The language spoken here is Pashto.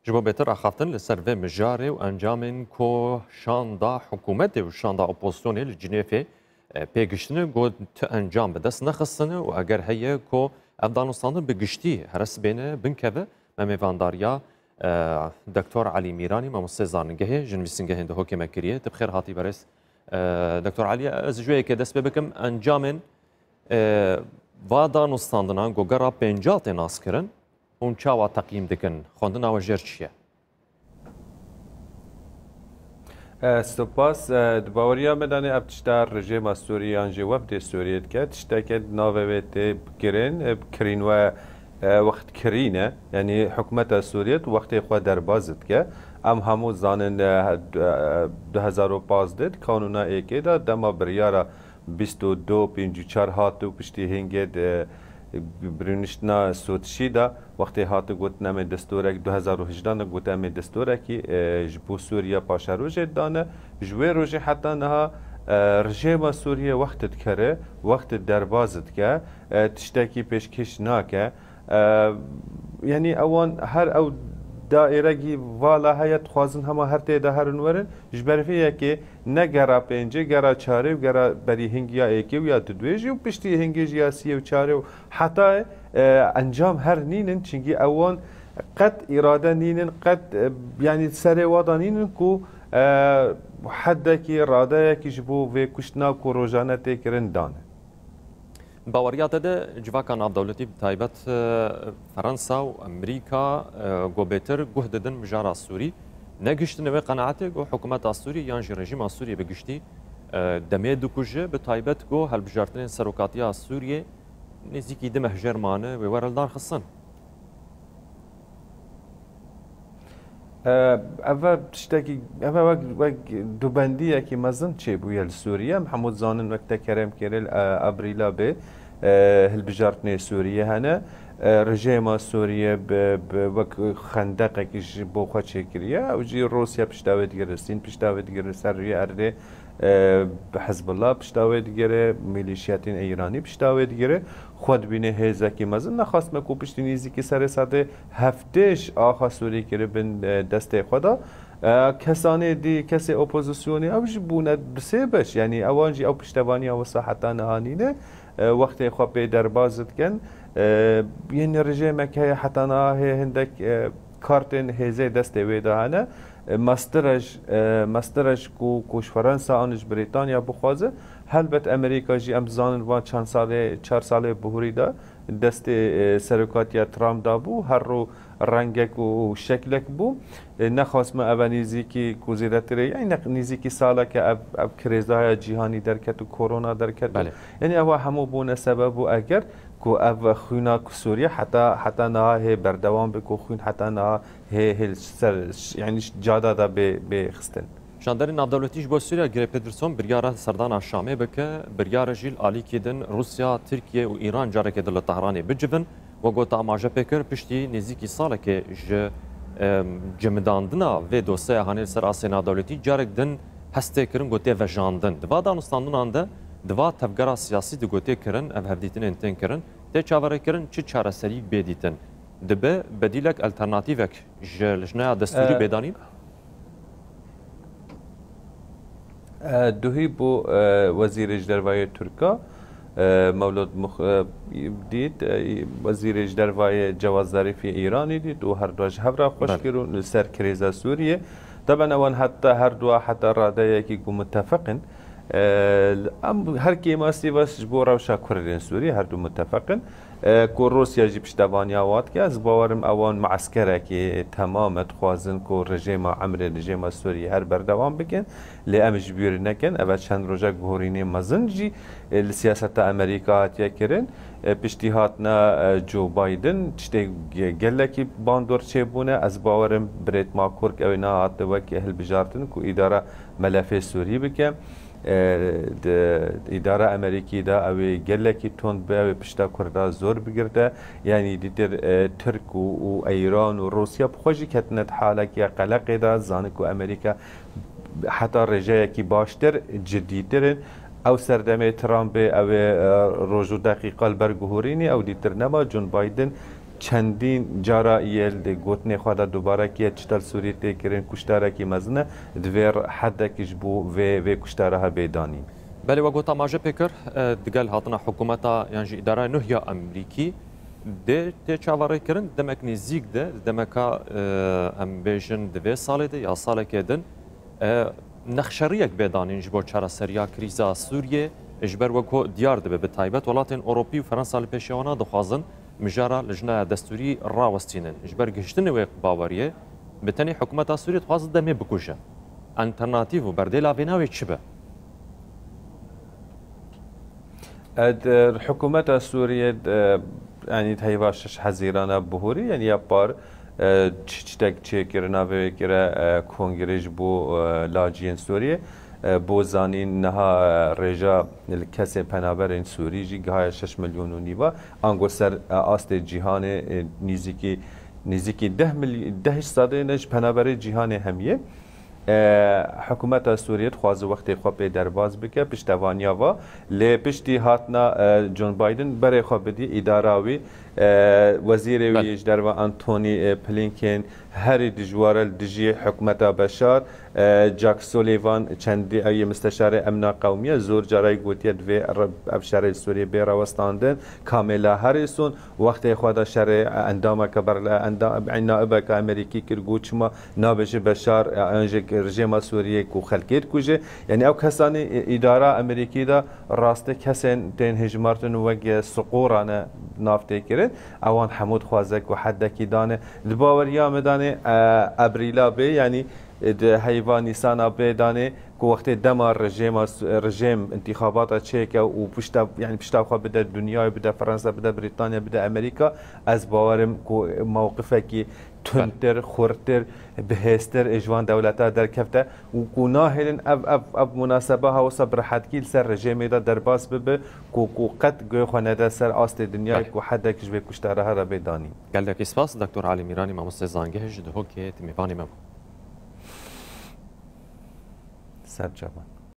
جبو بهتر اخافتن لسر و مجاره و انجام کو شاندا حکومت و شاندا اپوزیسیون لجنیف پیگشتنه گو انجام به دست نخستنه و اگر هیه کو افغانستان بگشتی هرس بینه بنکوه ممیوانداریا دکتر علی میرانی ماموسته زاننگه جنویسنگه هنده حکمه کریه تبخیر هاتی برس دکتر علی از جوی که دست بکم انجام و دانستاندنان گو گرا پنجات ناس کرن اون چاوا تقییم دکن خوندن او جر چیه؟ سپاس باوریا مدانی ابتشتار رژیم سوریه انجی وفد سوریت که تشتکد ناویت کرین کرین و وقت کرینه یعنی حکومت سوریت وقت خود در بازد که ام همو زانن 2015 کانونا ایکی دا دما بریارا 2254 هاتو پشتی هنگید برونشتنا سوتشی دا وقتی هاتو گوت نمی دستورک 2018 گوت نمی دستورکی جبو سوریا پاشا روژه دانه جوی روژه حتی نها رژیم سوریه وقت کره وقت دربازد که تشتکی پیشکش ناکه یعنی اوان هر او دائره کی والا هیت خوازن همه هر تیدا هرون ورن جبرفیه که نگرا پنجه گرا چاره و گرا بری هنگیا ایکی و یا تدویجی و پشتی هنگی جیاسی و چاره و حتی انجام هر نینن چنگی اوان قد اراده نینن قد یعنی سر وادا نینن کو حد کی راده کی جبو و کشتنا کو روزانه تکرن دانه باوریات ده جواکان آب دولتی بتایبت فرانسا و امریکا گو بهتر گوه ددن مجارا سوری نگشتن و قناعته گو حکومت سوری یانجی رژیم سوری بگشتی دمه دکوجه بتایبت گو هل بجارتن سروکاتی سوریه نزیکی دمه جرمانه و ورلدار خصن اول تشتكي اول وقت دوبنديه كي مازن تشي بويا سوريا محمود زانن وقت كرم كيرل ابريلا به هالبجارتني سوريا هنا رژیم سوریه به خندق کیش با خود شکریه و جی روسیا پشتاوت گره سین پشتاوت گره سری ارده به حزب الله پشتاوت گره میلیشیاتین ایرانی پشتاوت گره خود بینه هزا کی مزن نخواست مکو پشتی نیزی که سر ساده هفتش آخا سوری گره بن دست خدا کسانی دی کسی اپوزیسیونی اوج بوند بسه بش یعنی اوانجی او پشتوانی او صحتا نهانینه وقتی خواب به دربازت کن یعنی رژیم که حتی نه هندک کارتن هزه دست ویدانه مسترش کوش فرانسه آنش بریتانیا بخوازه هلبت امریکا جی امزان و چند ساله 4 ساله بهوری دا دست سرکاتیا ترامپ دا بو هر رو رنگک و شکلک بو نخواست ما اونیزی که کوزیدت ری یعنی نیزی ساله که اب کریزهای جهانی درکت و کرونا درکت بله. یعنی او همو بونه سبب و اگر کو او خوینا سوریه حتی نه بردوام بکو خوین حتی نه یعنی جادا دا به خستن جانداری نافدولتیش با سوریا گره پدرسون بریار سردان شامه بکه بریار جیل آلی کدن روسیا ترکیه و ایران جاره که دل طهرانی بجبن و گوت آماجه پیکر پشتی نزیکی ساله که جمداندنا و دوسته هانیل سر آسی نافدولتی جاره دن هسته کرن گوته و جاندن دوا دانستاندون آنده دوا تفگرا سیاسی دو گوته کرن او هفدیتن انتن کرن ته چاوره کرن چه چاره سری بیدیتن دبه بدیلک الترناتیوک جلجنه دستوری بدانیم دوهی بو وزیر اجدروای ترکا مولود دید وزیر اجدروای جواز ظریفی ایرانی دید و هر دوش هفره خوش کرون سر کریزا سوریه طبعا اوان حتی هر دو حتی راده یکی گو متفقن هر کی ماسی واس جبو روشا کردن سوریه هر دو متفقن کو روسیا جی پشتوانی آواد که از باورم اوان معسکره که تمام خوازن کو رژیم عمر رژیم سوریه هر بردوام بکن لی امش بیور نکن اول چند روزا گورینه مزنجی سیاست امریکا هاتیا کرن پشتیهاتنا جو بایدن چته گلکی باندور چه بونه از باورم بريت ماکورک او نه هات وک اهل بجارتن کو اداره ملف سوریه بکن اداره امریکی دا اوی گلکی تند به اوی پشتا کرده زور بگرده یعنی دیتر ترک و ایران و روسیا بخوشی کتنت حالا که قلق دا زانک و امریکا حتی رجای کی باشتر جدیترن او سردمه ترامپ او روزو دقیقا البرگهورینی او دیتر نما جون بایدن چندین جارا یل گوتنی خدا دوباره که چتال سوریه تکرین کشتاره کی مزنه دویر حد کش بو و کشتاره ها بیدانی. بله وقتا ماجه پیکر دگل هاتنا حکومتا یعنی اداره نهیا امریکی ده چاواره کرن دمک نزیک ده دمکا ام بیشن دوی ساله ده یا ساله کدن نخشریک بیدانین جبو چرا سریا کریزا سوریه اجبر وکو دیار دبه به تایبت ولاتین اوروپی و فرانسا لپیشیوانا دخوازن مجارا لجنه دستوری راوستینن اجبر گشتن ویق باوریه بتنی حکومت سوریه تخواز دمه بکوشه انترناتیو و برده لاویناوی چی به؟ حکومت سوریه يعني تهيواش حزيرانا بهوري يعني يابار تشتك تشيكرنا بكرا كونغريج بو لاجين سوريا بو زانين نها رجا الكسي بنابرين سوري جي غاية 6 مليون ونيفا انگو سر آست جهان نزيكي 10 صدينش بنابري جهان هميه حکومت سوریه خواز وقتی خواب درباز بکه پشتوانیا و لی پشتی هاتنا جون بایدن برای خواب بدی اداراوی وزیر ویش در و انتونی بلینکن هر دجوار دجی حکومت بشار جاک سولیوان چندی ای مستشار امن قومیه زور جرای گوتید و افشار سوریه بیراوستاندن کاملا هریسون وقتی خوادا شر اندام کبر اندام نائب که امریکی کرگوچ ما نابش بشار انجک رژیم سوریه کو خلکید کوجه یعنی او کسانی اداره امریکی دا راسته کسان تن هجمارتن وگ سقورانه نافته کرد اوان حمود خوازک و حدکی دانه دباوریا مدانه ابریلا به یعنی حیوان نیسان به دانه که وقتی دمار رژیم انتخابات چیکه و پشتا خواه بده دنیا بده فرانسه بده بریتانیا بده امریکا از باورم که موقفه که تندتر خورتر بهستر اجوان دولتا در کفته و کو ناهلن اب مناسبه ها و صبر حدکی سر رژیم دا در باس ببه کو قد گوی خانده سر آست دنیا کو حد کش به کشتاره ها را بدانی. قال لك اسفاس دكتور علي ميراني ما مستزانجه جده كي تميفاني مم. سر جوان.